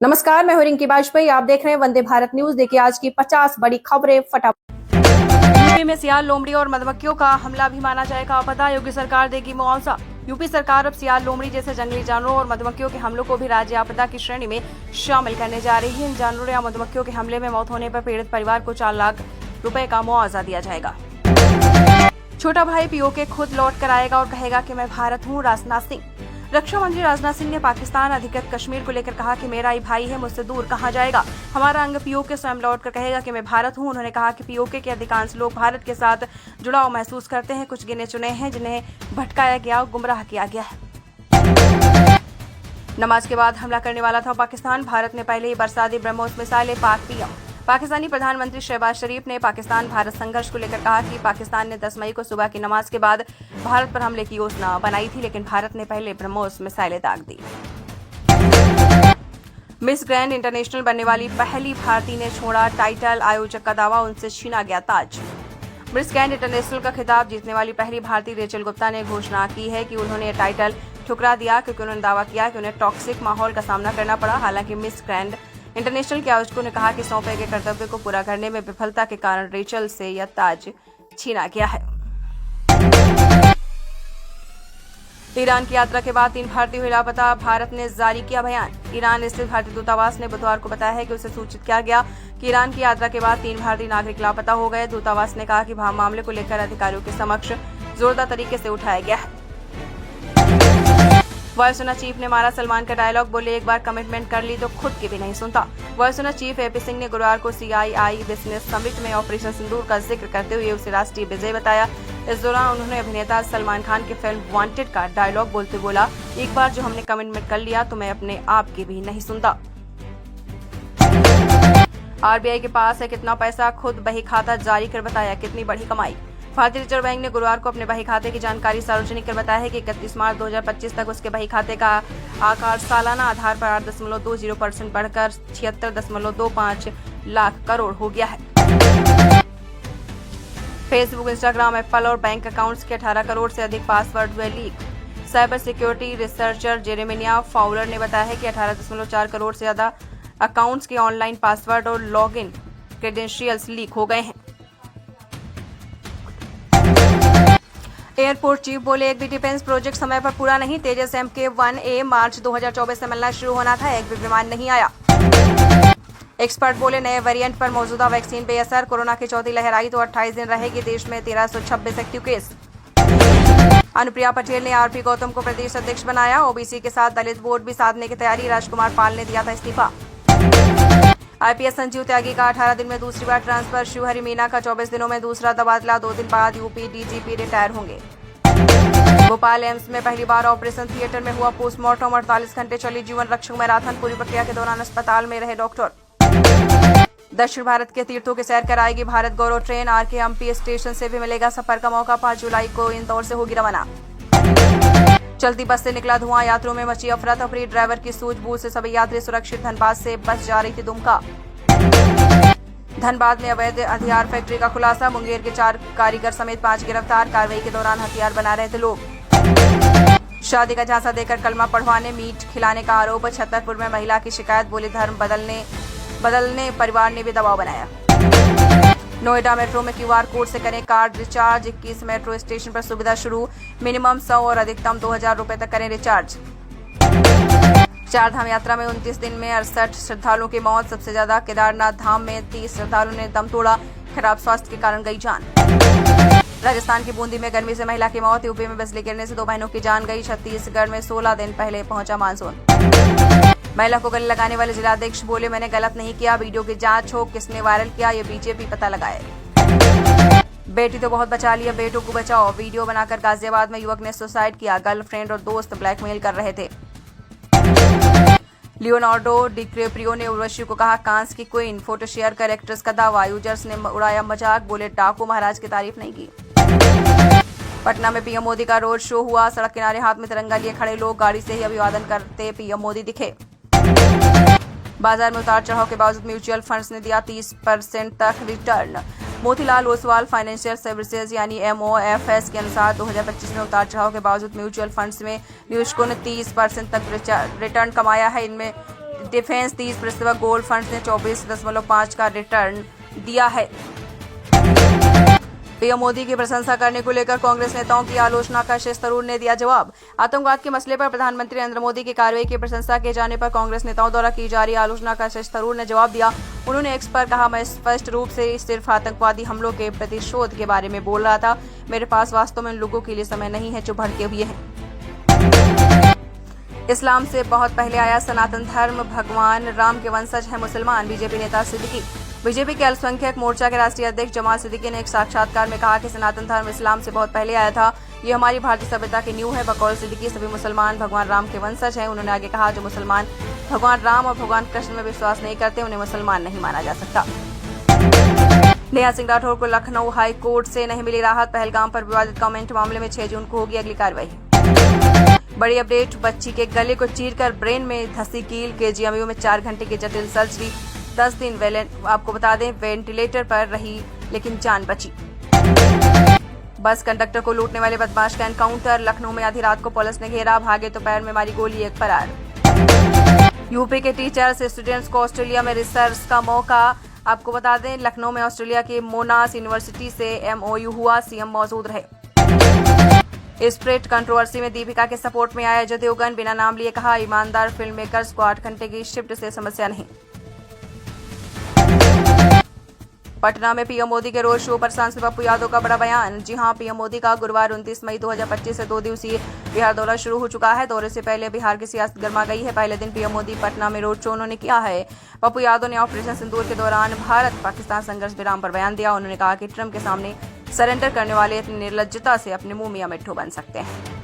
नमस्कार, मैं हूं रिंकी बाजपेयी। आप देख रहे हैं वंदे भारत न्यूज। देखिए आज की 50 बड़ी खबरें फटाफट। यूपी में सियाल, लोमड़ी और मधुमक्खियों का हमला भी माना जाएगा आपदा। योगी सरकार देगी मुआवजा। यूपी सरकार अब सियाल, लोमड़ी जैसे जंगली जानवरों और मधुमक्खियों के हमलों को भी राज्य आपदा की श्रेणी में शामिल करने जा रही है। इन जानवरों या मधुमक्खियों के हमले में मौत होने पर पीड़ित परिवार को 4 लाख रुपए का मुआवजा दिया जाएगा। छोटा भाई पीओके खुद लौट कर आएगा और कहेगा कि मैं भारत हूँ। राजनाथ सिंह। रक्षा मंत्री राजनाथ सिंह ने पाकिस्तान अधिकृत कश्मीर को लेकर कहा कि मेरा ही भाई है, मुझसे दूर कहां जाएगा। हमारा अंग पीओके स्वयं लौट कर कहेगा कि मैं भारत हूं। उन्होंने कहा कि पीओके के अधिकांश लोग भारत के साथ जुड़ाव महसूस करते हैं। कुछ गिने चुने हैं जिन्हें भटकाया गया और गुमराह किया गया है। नमाज के बाद हमला करने वाला था पाकिस्तान। भारत ने पहले ही बरसा दी ब्रह्मोस मिसाइलें। पाक पीएम। पाकिस्तानी प्रधानमंत्री शहबाज शरीफ ने पाकिस्तान भारत संघर्ष को लेकर कहा कि पाकिस्तान ने 10 मई को सुबह की नमाज के बाद भारत पर हमले की योजना बनाई थी, लेकिन भारत ने पहले ब्रह्मोस मिसाइलें दाग दी। मिस ग्रैंड इंटरनेशनल बनने वाली पहली भारतीय ने छोड़ा टाइटल। आयोजक का दावा, उनसे छीना गया ताज। मिस ग्रैंड इंटरनेशनल का खिताब जीतने वाली पहली भारतीय रेचल गुप्ता ने घोषणा की है कि उन्होंने ये टाइटल ठुकरा दिया क्योंकि उन्होंने दावा किया कि उन्हें टॉक्सिक माहौल का सामना करना पड़ा। हालांकि मिस ग्रैंड इंटरनेशनल के आयोजकों ने कहा कि सौंपे गए कर्तव्य को पूरा करने में विफलता के कारण रेचल से यह ताज छीना गया है। ईरान की यात्रा के बाद 3 भारतीय हुए लापता। भारत ने जारी किया बयान। ईरान स्थित भारतीय दूतावास ने बुधवार को बताया है कि उसे सूचित किया गया कि ईरान की यात्रा के बाद 3 भारतीय नागरिक लापता हो गए। दूतावास ने कहा कि मामले को लेकर अधिकारियों के समक्ष जोरदार तरीके से उठाया गया है। वायुसेना चीफ ने मारा सलमान का डायलॉग, बोले एक बार कमिटमेंट कर ली तो खुद की भी नहीं सुनता। वायुसेना चीफ एपी सिंह ने गुरुवार को CII बिजनेस समिट में ऑपरेशन सिंदूर का जिक्र करते हुए उसे राष्ट्रीय विजय बताया। इस दौरान उन्होंने अभिनेता सलमान खान की फिल्म वांटेड का डायलॉग बोलते बोला, एक बार जो हमने कमिटमेंट कर लिया तो मैं अपने आप की भी नहीं सुनता। RBI के पास है कितना पैसा, खुद बही खाता जारी कर बताया कितनी बड़ी कमाई। भारतीय रिजर्व बैंक ने गुरुवार को अपने बही खाते की जानकारी सार्वजनिक कर बताया है कि 31 मार्च 2025 तक उसके बही खाते का आकार सालाना आधार पर 8.20% बढ़कर 76.25 लाख करोड़ हो गया है। फेसबुक, इंस्टाग्राम, एप्पल और बैंक अकाउंट्स के 18 करोड़ से अधिक पासवर्ड हुए leak. Cyber security researcher Jeremiah Fowler ने बताया है कि 18.4 करोड़ से ज्यादा अकाउंट्स के ऑनलाइन पासवर्ड और लॉग इन क्रेडेंशियल्स लीक हो गए हैं। एयरपोर्ट चीफ बोले एक भी डिफेंस प्रोजेक्ट समय पर पूरा नहीं। तेजस MK-1A मार्च 2024 से मिलना शुरू होना था, एक भी विमान नहीं आया। एक्सपर्ट बोले नए वेरिएंट पर मौजूदा वैक्सीन बेअसर। कोरोना की चौथी लहर आई तो 28 दिन रहेगी देश में 1326 एक्टिव केस। अनुप्रिया पटेल ने RP गौतम को प्रदेश अध्यक्ष बनाया। OBC के साथ दलित वोट भी साधने की तैयारी। राजकुमार पाल ने दिया था इस्तीफा। IPS संजीव त्यागी का 18 दिन में दूसरी बार ट्रांसफर। शिवहरी मीना का 24 दिनों में दूसरा तबादला। 2 दिन बाद यूपी DGP रिटायर होंगे। भोपाल एम्स में पहली बार ऑपरेशन थिएटर में हुआ पोस्टमार्टम। 48 घंटे चली जीवन रक्षक मैराथन। पूरी प्रक्रिया के दौरान अस्पताल में रहे डॉक्टर। दक्षिण भारत के तीर्थों की सैर कराएगी भारत गौरव ट्रेन। RKMP स्टेशन से भी मिलेगा सफर का मौका। 5 जुलाई को इंदौर से होगी रवाना। चलती बस से निकला धुआं, यात्रियों में मची अफरा तफरी। ड्राइवर की सूझबूझ से सभी यात्री सुरक्षित। धनबाद से बस जा रही थी दुमका। धनबाद में अवैध हथियार फैक्ट्री का खुलासा। मुंगेर के 4 कारीगर समेत 5 गिरफ्तार। कार्रवाई के दौरान हथियार बना रहे थे लोग। शादी का झांसा देकर कलमा पढ़वाने, मीट खिलाने का आरोप। छतरपुर में महिला की शिकायत, बोले धर्म बदलने परिवार ने भी दबाव बनाया। नोएडा मेट्रो में QR कोड से करें कार्ड रिचार्ज। 21 मेट्रो स्टेशन पर सुविधा शुरू। मिनिमम 100 और अधिकतम 2000 रुपए तक करें रिचार्ज। 4 धाम यात्रा में 29 दिन में 68 श्रद्धालुओं की मौत। सबसे ज्यादा केदारनाथ धाम में 30 श्रद्धालुओं ने दम तोड़ा। खराब स्वास्थ्य के कारण गई जान। राजस्थान की बूंदी में गर्मी से महिला की मौत। यूपी में बिजली गिरने से 2 बहनों की जान गई। छत्तीसगढ़ में 16 दिन पहले पहुंचा मानसून। महिला को गले लगाने वाले जिलाध्यक्ष बोले मैंने गलत नहीं किया, वीडियो की जांच हो, किसने वायरल किया ये बीजेपी पता लगाए। बेटी तो बहुत बचा लिया, बेटों को बचाओ। वीडियो बनाकर गाजियाबाद में युवक ने सुसाइड किया। गर्लफ्रेंड और दोस्त ब्लैकमेल कर रहे थे। लियोनार्डो डिकैप्रियो ने उर्वशी को कहा कांस की क्वीन। फोटो शेयर कर एक्ट्रेस का दावा। यूजर्स ने उड़ाया मजाक, बोले डाकू महाराज की तारीफ नहीं की। पटना में PM मोदी का रोड शो हुआ। सड़क किनारे हाथ में तिरंगा लिए खड़े लोग गाड़ी से ही अभिवादन करते PM मोदी दिखे। बाजार में उतार चढ़ाव के बावजूद म्यूचुअल फंड्स ने दिया 30% तक return. Motilal Oswal financial services यानी MOFS के अनुसार 2025 में उतार चढ़ाव के बावजूद म्यूचुअल फंड्स में निवेशकों ने 30% तक रिटर्न कमाया है। इनमें डिफेंस 30% गोल्ड फंड ने 24.5 का रिटर्न दिया है। पीएम मोदी की प्रशंसा करने को लेकर कांग्रेस नेताओं की आलोचना का शशि थरूर ने दिया जवाब। आतंकवाद के मसले पर प्रधानमंत्री नरेंद्र मोदी की कार्रवाई की प्रशंसा किए जाने पर कांग्रेस नेताओं द्वारा की जा रही आलोचना का शशि थरूर ने जवाब दिया। उन्होंने एक्स पर कहा, मैं स्पष्ट रूप से सिर्फ आतंकवादी हमलों के प्रतिशोध के बारे में बोल रहा था। मेरे पास वास्तव में उन लोगों के लिए समय नहीं है जो भड़के हुए हैं। इस्लाम से बहुत पहले आया सनातन धर्म, भगवान राम के वंशज है मुसलमान। बीजेपी नेता सिद्दीकी। बीजेपी के अल्पसंख्यक मोर्चा के राष्ट्रीय अध्यक्ष जमाल सिद्दीकी ने एक साक्षात्कार में कहा कि सनातन धर्म इस्लाम से बहुत पहले आया था। ये हमारी भारतीय सभ्यता की नींव है। बकौल सिद्दीकी, सभी मुसलमान भगवान राम के वंशज हैं। उन्होंने आगे कहा, जो मुसलमान भगवान राम और भगवान कृष्ण में विश्वास नहीं करते उन्हें मुसलमान नहीं माना जा सकता। नेहा सिंह राठौर को लखनऊ हाई कोर्ट से नहीं मिली राहत। पहलगाम पर विवादित कमेंट मामले में 6 जून को होगी अगली कार्रवाई। बड़ी अपडेट, बच्ची के गले को चीरकर ब्रेन में धंसी कील। केजीएमयू में 4 घंटे की जटिल सर्जरी, 10 दिन आपको बता दें वेंटिलेटर पर रही लेकिन जान बची। बस कंडक्टर को लूटने वाले बदमाश का एनकाउंटर। लखनऊ में आधी रात को पुलिस ने घेरा, भागे तो पैर में मारी गोली, एक फरार। यूपी के टीचर्स स्टूडेंट्स को ऑस्ट्रेलिया में रिसर्च का मौका। आपको बता दें लखनऊ में ऑस्ट्रेलिया की मोनाश यूनिवर्सिटी से MOU हुआ, सीएम मौजूद रहे। स्प्रिट कंट्रोवर्सी में दीपिका के सपोर्ट में आया अजय देवगन। बिना नाम लिए कहा, ईमानदार फिल्म मेकर्स को 8 घंटे की शिफ्ट से समस्या नहीं। पटना में पीएम मोदी के रोड शो पर सांसद पप्पू यादव का बड़ा बयान। जी हां, पीएम मोदी का गुरुवार 29 मई 2025 से 2 दिवसीय बिहार दौरा शुरू हो चुका है। दौरे से पहले बिहार की सियासत गर्मा गई है। पहले दिन पीएम मोदी पटना में रोड शो उन्होंने किया है। पप्पू यादव ने ऑपरेशन सिंदूर के दौरान भारत पाकिस्तान संघर्ष विराम पर बयान दिया। उन्होंने कहा कि ट्रंप के सामने सरेंडर करने वाले अपनी निर्लज्जता से अपने मुंह मियां मिट्ठू बन सकते हैं।